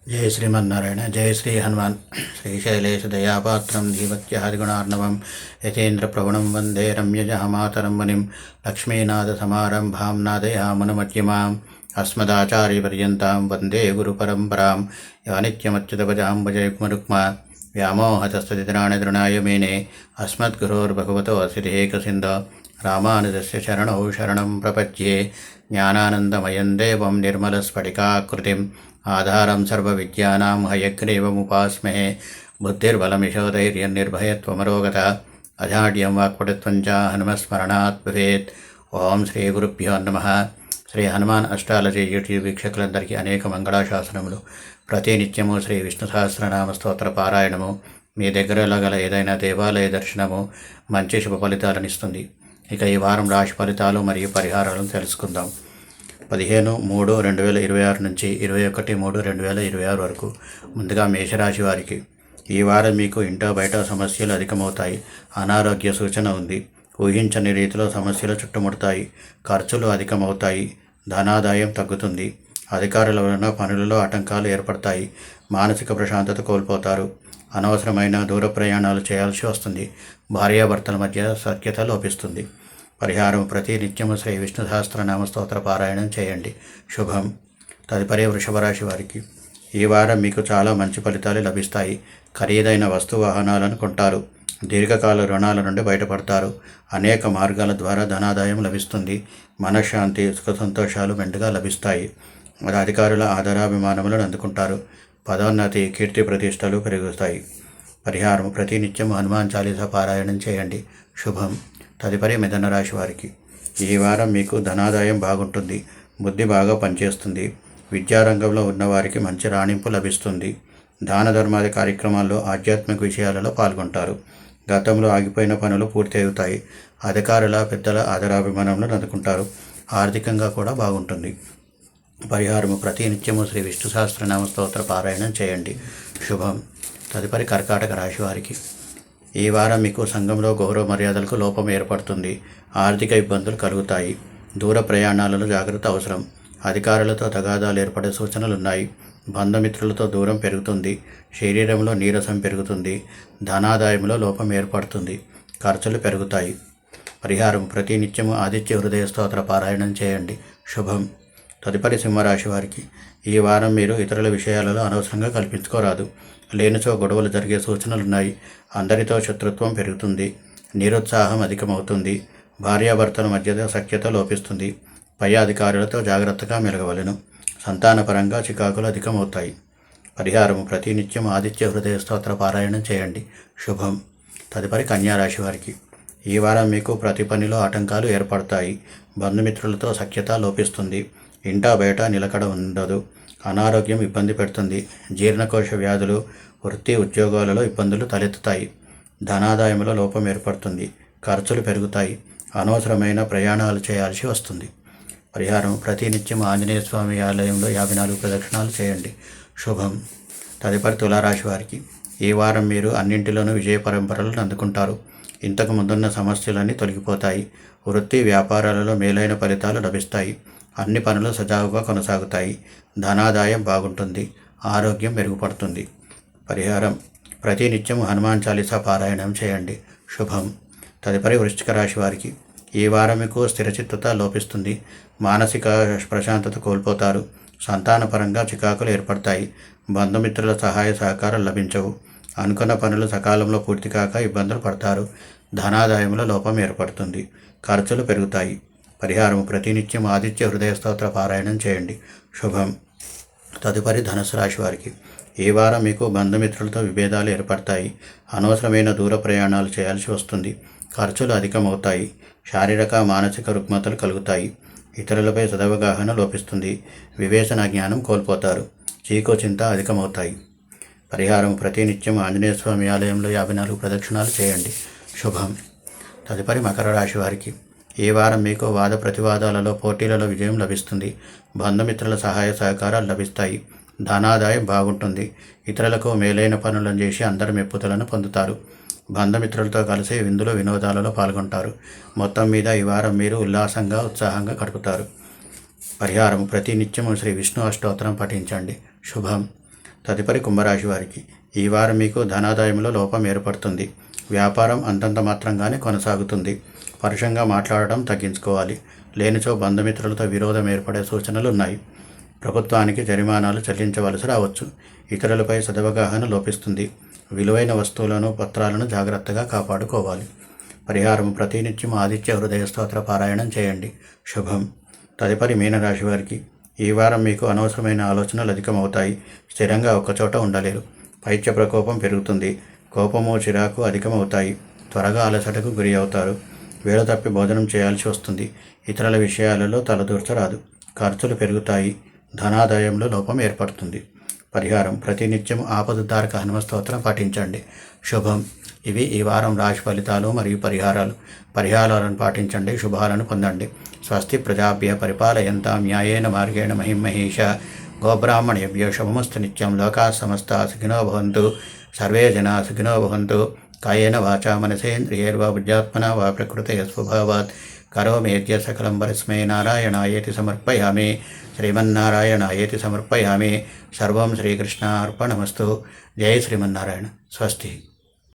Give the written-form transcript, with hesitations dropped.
जय श्रीमन्नारायण। जय श्री हनुमान। श्रीशैलेश दयापात्रं धीमत्यहरिगुणार्णवं यतेन्द्रप्रवणं वन्दे रम्यजहमातरं मुनिं लक्ष्मीनाथसमारम्भां नादयामुनमध्यमाम् अस्मदाचार्यपर्यन्तां वन्दे गुरुपरम्परां या नित्यमच्युतपदां भजयुग्मरुक्मा व्यामोहतस्तदितराणि तृणाय मेने अस्मद्गुरोर्भगवतोऽस्य देकसिन्धो रामानुजस्य चरणौ शरणं प्रपद्ये। ज्ञानानन्दमयं देवं निर्मलस्फटिकाकृतिम् आधारं सर्वविद्यानां हयग्रीवमुपास्महे। बुद्धिर्बलमिशोधैर्यं निर्भयत्वमरोगता अजाड्यं वाक्पटुत्वं च हनुमस्मरणात् भवेत्। ఓం శ్రీ గురుభ్యో నమః. శ్రీ హనుమాన్ అష్టాలజీ యూట్యూబ్ వీక్షకులందరికీ అనేక మంగళాశాసనములు. ప్రతినిత్యము శ్రీ విష్ణు సహస్రనామ స్తోత్ర పారాయణము మీ దగ్గరలో గల ఏదైనా దేవాలయ దర్శనము మంచి శుభ ఫలితాలను ఇస్తుంది. ఇక ఈ వారం రాశి ఫలితాలు మరియు పరిహారాలను తెలుసుకుందాం. 15/3/2026 నుంచి 21/3/2026 వరకు. ముందుగా మేషరాశి వారికి ఈ వారం మీకు ఇంటో బయట సమస్యలు అధికమవుతాయి. అనారోగ్య సూచన ఉంది. ఊహించని రీతిలో సమస్యలు చుట్టుముడతాయి. ఖర్చులు అధికమవుతాయి. ధనాదాయం తగ్గుతుంది. అధికారుల వలన పనులలో ఆటంకాలు ఏర్పడతాయి. మానసిక ప్రశాంతత కోల్పోతారు. అనవసరమైన దూర ప్రయాణాలు చేయాల్సి వస్తుంది. భార్యాభర్తల మధ్య సఖ్యత లోపిస్తుంది. పరిహారం ప్రతి నిత్యము శ్రీ విష్ణు సహస్రనామ స్తోత్ర పారాయణం చేయండి. శుభం. తదుపరి వృషభరాశి వారికి ఈ వారం మీకు చాలా మంచి ఫలితాలు లభిస్తాయి. ఖరీదైన వస్తు వాహనాలను కొంటారు. దీర్ఘకాల రుణాల నుండి బయటపడతారు. అనేక మార్గాల ద్వారా ధనాదాయం లభిస్తుంది. మనశ్శాంతి, సుఖ సంతోషాలు మెండుగా లభిస్తాయి. అధికారుల ఆదరాభిమానములను అందుకుంటారు. పదోన్నతి, కీర్తి ప్రతిష్టలు పెరుగుతాయి. పరిహారం ప్రతినిత్యం హనుమాన్ చాలీసా పారాయణం చేయండి. శుభం. తదుపరి మిథున రాశి వారికి ఈ వారం మీకు ధనాదాయం బాగుంటుంది. బుద్ధి బాగా పనిచేస్తుంది. విద్యారంగంలో ఉన్నవారికి మంచి రాణింపు లభిస్తుంది. దాన ధర్మాది కార్యక్రమాల్లో ఆధ్యాత్మిక విషయాలలో పాల్గొంటారు. గతంలో ఆగిపోయిన పనులు పూర్తి అవుతాయి. అధికారుల పెద్దల ఆదరాభిమానంలో అందుకుంటారు. ఆర్థికంగా కూడా బాగుంటుంది. పరిహారము ప్రతి నిత్యము శ్రీ విష్ణు సహస్రనామ స్తోత్ర పారాయణం చేయండి. శుభం. తదుపరి కర్కాటక రాశి వారికి ఈ వారం మీకు సంఘంలో గౌరవ మర్యాదలకు లోపం ఏర్పడుతుంది. ఆర్థిక ఇబ్బందులు కలుగుతాయి. దూర ప్రయాణాలలో జాగ్రత్త అవసరం. అధికారులతో తగాదాలు ఏర్పడే సూచనలున్నాయి. బంధుమిత్రులతో దూరం పెరుగుతుంది. శరీరంలో నీరసం పెరుగుతుంది. ధనాదాయంలో లోపం ఏర్పడుతుంది. ఖర్చులు పెరుగుతాయి. పరిహారం ప్రతి నిత్యము ఆదిత్య హృదయ స్తోత్ర పారాయణం చేయండి. శుభం. తదుపరి సింహరాశి వారికి ఈ వారం మీరు ఇతరుల విషయాలలో అనవసరంగా కల్పించుకోరాదు. లేనిచో గొడవలు జరిగే సూచనలున్నాయి. అందరితో శత్రుత్వం పెరుగుతుంది. నిరుత్సాహం అధికమవుతుంది. భార్యాభర్తల మధ్య సఖ్యత లోపిస్తుంది. పై అధికారులతో జాగ్రత్తగా మెలగవలెను. సంతానపరంగా చికాకులు అధికమవుతాయి. పరిహారము ప్రతినిత్యం ఆదిత్య హృదయ స్తోత్ర పారాయణం చేయండి. శుభం. తదుపరి కన్యారాశి వారికి ఈ వారం మీకు ప్రతి పనిలో ఆటంకాలు ఏర్పడతాయి. బంధుమిత్రులతో సఖ్యత లోపిస్తుంది. ఇంటా బయట నిలకడ ఉండదు. అనారోగ్యం ఇబ్బంది పెడుతుంది. జీర్ణకోశ వ్యాధులు, వృత్తి ఉద్యోగాలలో ఇబ్బందులు తలెత్తుతాయి. ధనాదాయంలో లోపం ఏర్పడుతుంది. ఖర్చులు పెరుగుతాయి. అనవసరమైన ప్రయాణాలు చేయాల్సి వస్తుంది. పరిహారం ప్రతినిత్యం ఆంజనేయ స్వామి ఆలయంలో 54 ప్రదక్షిణాలు చేయండి. శుభం. తదుపరి తులారాశి వారికి ఈ వారం మీరు అన్నింటిలోనూ విజయ పరంపరలను అందుకుంటారు. ఇంతకు ముందున్న సమస్యలన్నీ తొలగిపోతాయి. వృత్తి వ్యాపారాలలో మేలైన ఫలితాలు లభిస్తాయి. అన్ని పనులు సజావుగా కొనసాగుతాయి. ధనాదాయం బాగుంటుంది. ఆరోగ్యం మెరుగుపడుతుంది. పరిహారం ప్రతినిత్యం హనుమాన్ చాలీసా పారాయణం చేయండి. శుభం. తదుపరి వృశ్చిక రాశి వారికి ఈ వారం మీకు స్థిరచిత్తత లోపిస్తుంది. మానసిక ప్రశాంతత కోల్పోతారు. సంతానపరంగా చికాకులు ఏర్పడతాయి. బంధుమిత్రుల సహాయ సహకారాలు లభించవు. అనుకున్న పనులు సకాలంలో పూర్తి కాక ఇబ్బందులు పడతారు. ధనాదాయంలో లోపం ఏర్పడుతుంది. ఖర్చులు పెరుగుతాయి. పరిహారం ప్రతినిత్యం ఆదిత్య హృదయ స్తోత్ర పారాయణం చేయండి. శుభం. తదుపరి ధనుసు రాశి వారికి ఈ వారం మీకు బంధుమిత్రులతో విభేదాలు ఏర్పడతాయి. అనవసరమైన దూర ప్రయాణాలు చేయాల్సి వస్తుంది. ఖర్చులు అధికమవుతాయి. శారీరక మానసిక రుగ్మతలు కలుగుతాయి. ఇతరులపై సదవగాహన లోపిస్తుంది. వివేచన జ్ఞానం కోల్పోతారు. చీకు చింత అధికమవుతాయి. పరిహారం ప్రతినిత్యం ఆంజనేయ స్వామి ఆలయంలో 54 ప్రదక్షిణాలు చేయండి. శుభం. తదుపరి మకర రాశి వారికి ఈ వారం మీకు వాద ప్రతివాదాలలో పోటీలలో విజయం లభిస్తుంది. బంధుమిత్రుల సహాయ సహకారాలు లభిస్తాయి. ధనాదాయం బాగుంటుంది. ఇతరులకు మేలైన పనులను చేసి అందరి మెప్పుదలను పొందుతారు. బంధుమిత్రులతో కలిసి విందులు వినోదాలలో పాల్గొంటారు. మొత్తం మీద ఈ వారం మీరు ఉల్లాసంగా ఉత్సాహంగా గడుపుతారు. పరిహారం ప్రతినిత్యము శ్రీ విష్ణు అష్టోత్తరం పఠించండి. శుభం. తదుపరి కుంభరాశి వారికి ఈ వారం మీకు ధనాదాయంలో లోపం ఏర్పడుతుంది. వ్యాపారం అంతంత మాత్రంగానే కొనసాగుతుంది. పరుషంగా మాట్లాడటం తగ్గించుకోవాలి. లేనిచో బంధుమిత్రులతో విరోధం ఏర్పడే సూచనలు ఉన్నాయి. ప్రభుత్వానికి జరిమానాలు చెల్లించవలసి రావచ్చు. ఇతరులపై సదవగాహన లోపిస్తుంది. విలువైన వస్తువులను పత్రాలను జాగ్రత్తగా కాపాడుకోవాలి. పరిహారం ప్రతినిత్యం ఆదిత్య హృదయ స్తోత్ర పారాయణం చేయండి. శుభం. తదుపరి మీనరాశి వారికి ఈ వారం మీకు అనవసరమైన ఆలోచనలు అధికమవుతాయి. స్థిరంగా ఒక్కచోట ఉండలేరు. పైత్య ప్రకోపం పెరుగుతుంది. కోపము చిరాకు అధికమవుతాయి. త్వరగా అలసటకు గురి అవుతారు. వేళ తప్పి భోజనం చేయాల్సి వస్తుంది. ఇతరుల విషయాలలో తలదూర్చరాదు. ఖర్చులు పెరుగుతాయి. ధనాదాయంలో లోపం ఏర్పడుతుంది. పరిహారం ప్రతినిత్యం ఆపదుద్ధారక హనుమ స్తోత్రం పాటించండి. శుభం. ఇవి ఈ వారం రాశి ఫలితాలు మరియు పరిహారాలను పాటించండి. శుభాలను పొందండి. స్వస్తి ప్రజాభ్య పరిపాలయంతాం న్యాయేన మార్గేణ మహిమహేష గోబ్రాహ్మణేభ్యో శుభమస్తు నిత్యం. లోకాః సమస్తాః సుఖినో భవంతు. సర్వే జనాః సుఖినో భవంతు. కాయేన వాచా మనసేంద్రియైర్వా బుద్ధ్యాత్మనా వా ప్రకృతే స్వభావాత్ కరోమేద్య సకలం పరస్మై నారాయణాయేతి సమర్పయామి. శ్రీమన్నారాయణాయేతి సమర్పయామి. సర్వం శ్రీకృష్ణార్పణమస్తు. జై శ్రీమన్నారాయణ. స్వస్తి.